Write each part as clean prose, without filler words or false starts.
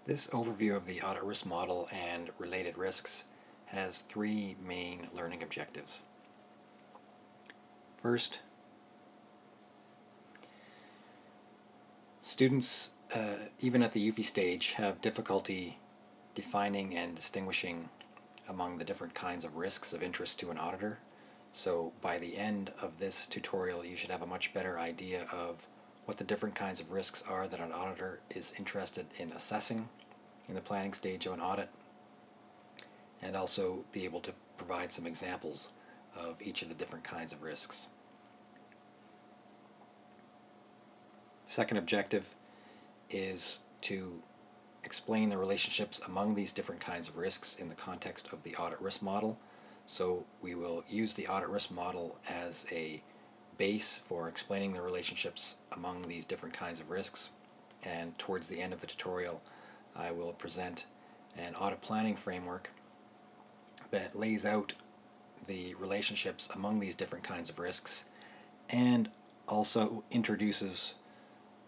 This overview of the audit risk model and related risks has three main learning objectives. First, students, even at the UFI stage, have difficulty defining and distinguishing among the different kinds of risks of interest to an auditor. So by the end of this tutorial, you should have a much better idea of what the different kinds of risks are that an auditor is interested in assessing in the planning stage of an audit, and also be able to provide some examples of each of the different kinds of risks. Second objective is to explain the relationships among these different kinds of risks in the context of the audit risk model. So we will use the audit risk model as a base for explaining the relationships among these different kinds of risks, and towards the end of the tutorial I will present an audit planning framework that lays out the relationships among these different kinds of risks and also introduces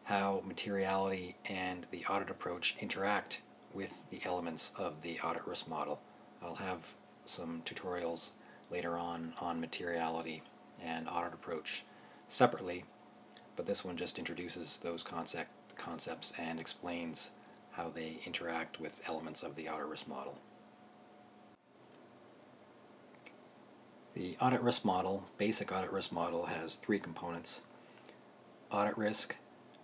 how materiality and the audit approach interact with the elements of the audit risk model. I'll have some tutorials later on materiality and audit approach separately, but this one just introduces those concepts and explains how they interact with elements of the audit risk model. The audit risk model, basic audit risk model, has three components: audit risk,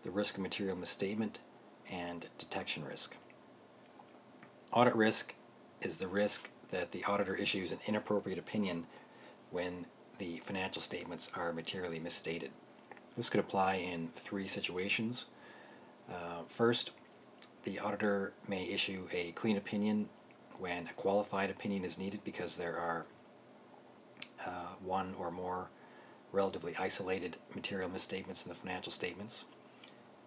the risk of material misstatement, and detection risk. Audit risk is the risk that the auditor issues an inappropriate opinion when the financial statements are materially misstated. This could apply in three situations. First, the auditor may issue a clean opinion when a qualified opinion is needed because there are one or more relatively isolated material misstatements in the financial statements.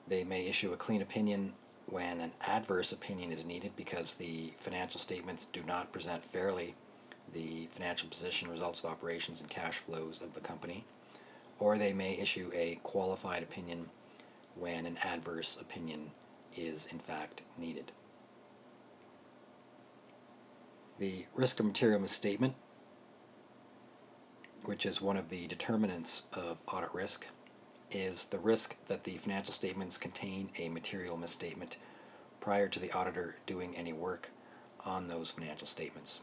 They may issue a clean opinion when an adverse opinion is needed because the financial statements do not present fairly the financial position, results of operations, and cash flows of the company. Or they may issue a qualified opinion when an adverse opinion is in fact needed. The risk of material misstatement, which is one of the determinants of audit risk, is the risk that the financial statements contain a material misstatement prior to the auditor doing any work on those financial statements.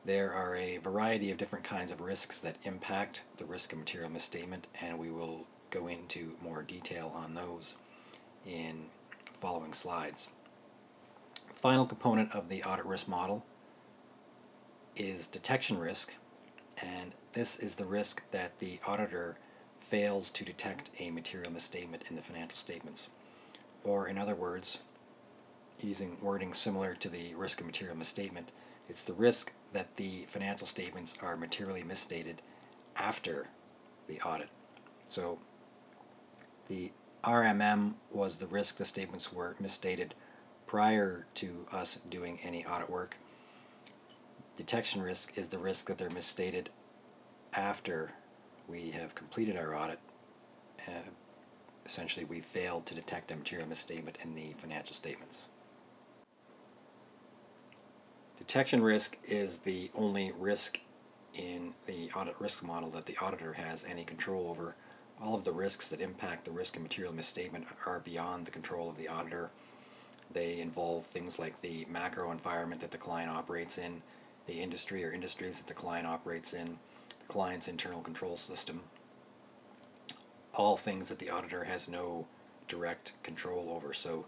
There are a variety of different kinds of risks that impact the risk of material misstatement, and we will go into more detail on those in following slides. The final component of the audit risk model is detection risk, and this is the risk that the auditor fails to detect a material misstatement in the financial statements. Or in other words, using wording similar to the risk of material misstatement, it's the risk that the financial statements are materially misstated after the audit. So the RMM was the risk the statements were misstated prior to us doing any audit work. Detection risk is the risk that they're misstated after we have completed our audit. Essentially, we failed to detect a material misstatement in the financial statements. Detection risk is the only risk in the audit risk model that the auditor has any control over. All of the risks that impact the risk of material misstatement are beyond the control of the auditor. They involve things like the macro environment that the client operates in, the industry or industries that the client operates in, the client's internal control system, all things that the auditor has no direct control over. So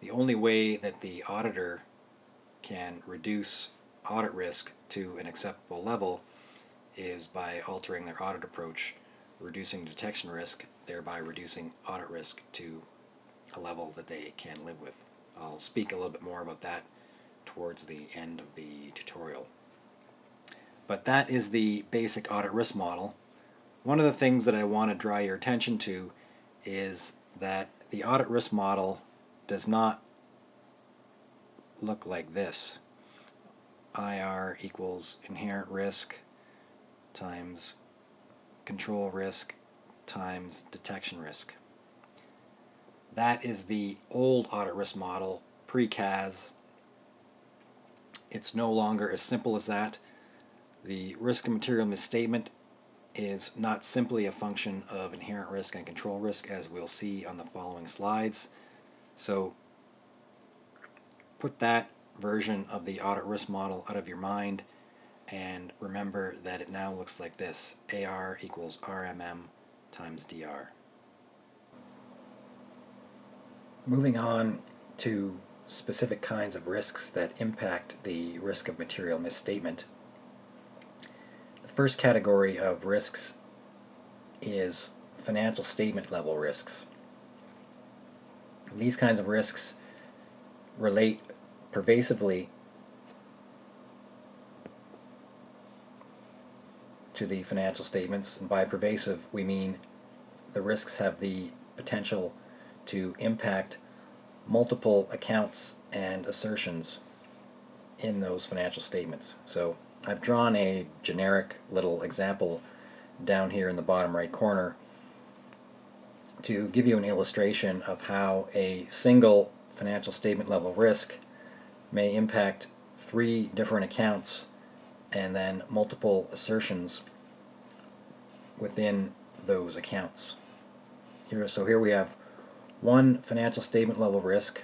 the only way that the auditor can reduce audit risk to an acceptable level is by altering their audit approach, reducing detection risk, thereby reducing audit risk to a level that they can live with. I'll speak a little bit more about that towards the end of the tutorial. But that is the basic audit risk model. One of the things that I want to draw your attention to is that the audit risk model does not look like this. IR equals inherent risk times control risk times detection risk. That is the old audit risk model, pre-CAS. It's no longer as simple as that. The risk and material misstatement is not simply a function of inherent risk and control risk, as we'll see on the following slides. So put that version of the audit risk model out of your mind and remember that it now looks like this: AR equals RMM times DR. Moving on to specific kinds of risks that impact the risk of material misstatement. The first category of risks is financial statement level risks. These kinds of risks relate pervasively to the financial statements, and by pervasive we mean the risks have the potential to impact multiple accounts and assertions in those financial statements. So I've drawn a generic little example down here in the bottom right corner to give you an illustration of how a single financial statement level risk may impact 3 different accounts and then multiple assertions within those accounts. Here we have one financial statement level risk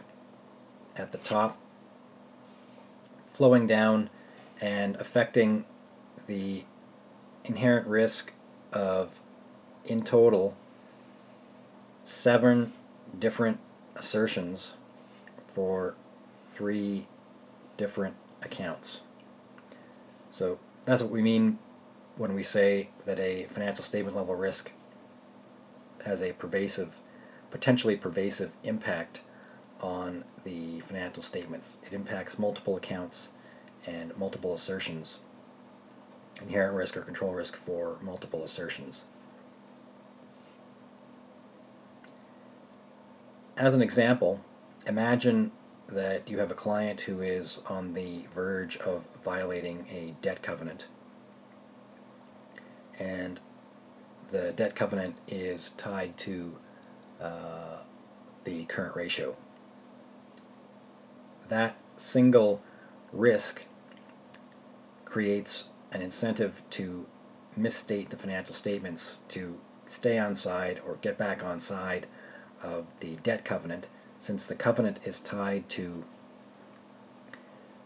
at the top, flowing down and affecting the inherent risk of, in total, 7 different assertions for 3 different accounts. So that's what we mean when we say that a financial statement level risk has a potentially pervasive impact on the financial statements. It impacts multiple accounts and multiple assertions, inherent risk or control risk for multiple assertions. As an example, imagine that you have a client who is on the verge of violating a debt covenant, and the debt covenant is tied to the current ratio. That single risk creates an incentive to misstate the financial statements, to stay on side or get back on side of the debt covenant. Since the covenant is tied to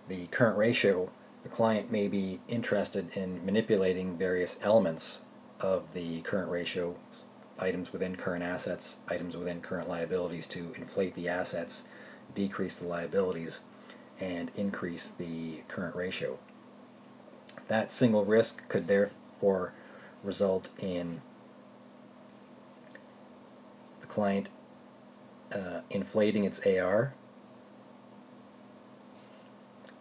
the current ratio, the client may be interested in manipulating various elements of the current ratio, items within current assets, items within current liabilities, to inflate the assets, decrease the liabilities, and increase the current ratio. That single risk could therefore result in the client inflating its AR,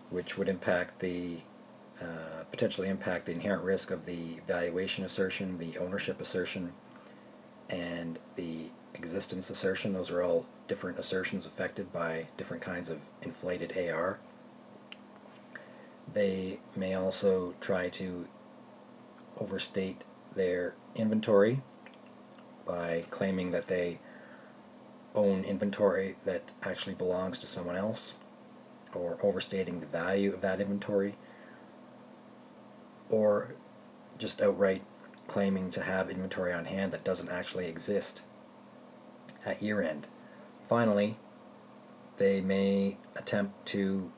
which would impact potentially impact the inherent risk of the valuation assertion, the ownership assertion, and the existence assertion. Those are all different assertions affected by different kinds of inflated AR. They may also try to overstate their inventory by claiming that they own inventory that actually belongs to someone else, or overstating the value of that inventory, or just outright claiming to have inventory on hand that doesn't actually exist at year end. Finally, they may attempt to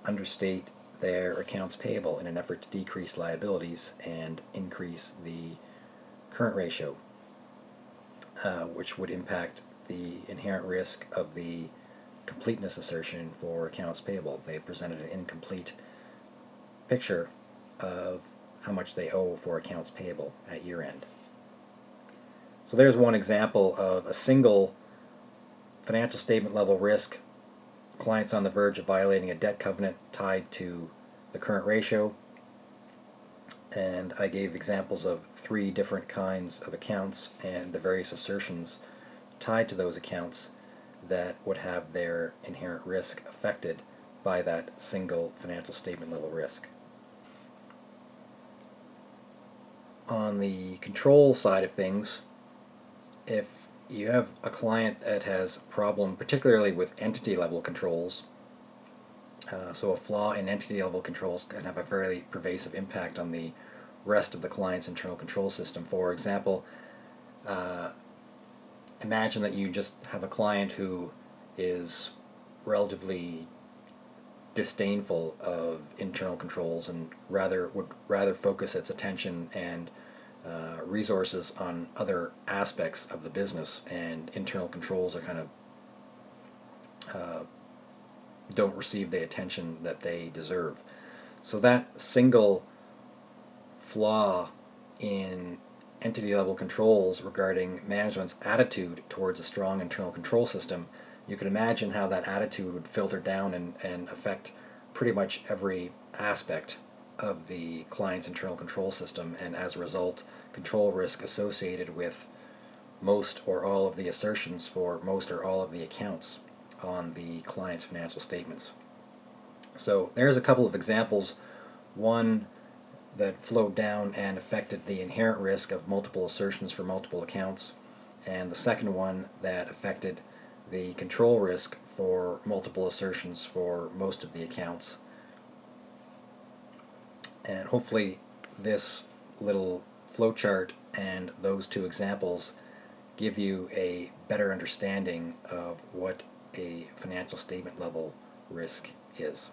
understate their accounts payable in an effort to decrease liabilities and increase the current ratio, which would impact the inherent risk of the completeness assertion for accounts payable. They presented an incomplete picture of how much they owe for accounts payable at year end. So there's one example of a single financial statement level risk. Clients on the verge of violating a debt covenant tied to the current ratio, and I gave examples of 3 different kinds of accounts and the various assertions tied to those accounts that would have their inherent risk affected by that single financial statement level risk. On the control side of things, if you have a client that has a problem particularly with entity level controls. So a flaw in entity level controls can have a very pervasive impact on the rest of the client's internal control system. For example, imagine that you just have a client who is relatively disdainful of internal controls and would rather focus its attention and resources on other aspects of the business, and internal controls are kind of don't receive the attention that they deserve. So that single flaw in entity level controls regarding management's attitude towards a strong internal control system, you can imagine how that attitude would filter down and affect pretty much every aspect of the client's internal control system, and as a result, control risk associated with most or all of the assertions for most or all of the accounts on the client's financial statements. So there's a couple of examples. One that flowed down and affected the inherent risk of multiple assertions for multiple accounts, and the second one that affected the control risk for multiple assertions for most of the accounts. And hopefully this little flowchart and those two examples give you a better understanding of what a financial statement level risk is.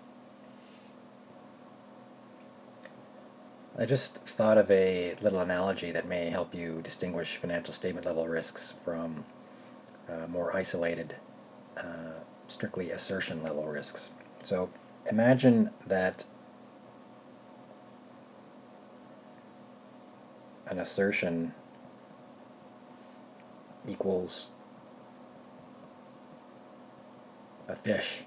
I just thought of a little analogy that may help you distinguish financial statement level risks from more isolated, strictly assertion level risks. So imagine that an assertion equals a fish.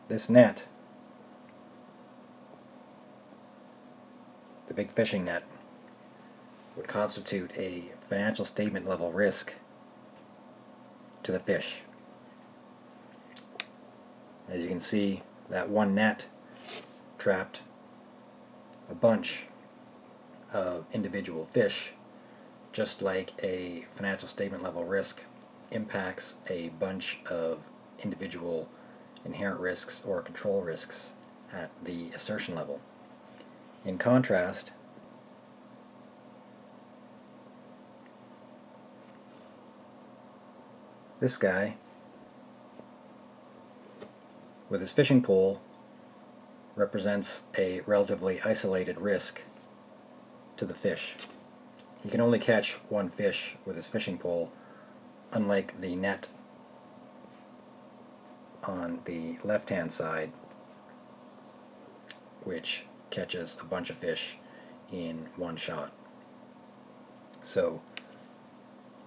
This net, the big fishing net, would constitute a financial statement level risk to the fish. As you can see, that one net trapped a bunch of individual fish, just like a financial statement level risk impacts a bunch of individual inherent risks or control risks at the assertion level. In contrast, this guy with his fishing pole represents a relatively isolated risk to the fish. He can only catch one fish with his fishing pole, unlike the net on the left-hand side, which catches a bunch of fish in one shot. So,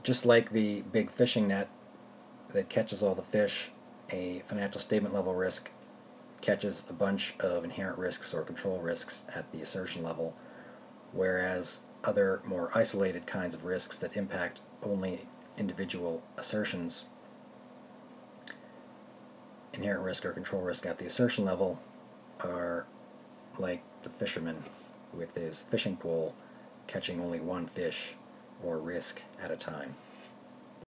just like the big fishing net that catches all the fish, a financial statement level risk catches a bunch of inherent risks or control risks at the assertion level, whereas other more isolated kinds of risks that impact only individual assertions, inherent risk or control risk at the assertion level, are like the fisherman with his fishing pole catching only one fish or risk at a time.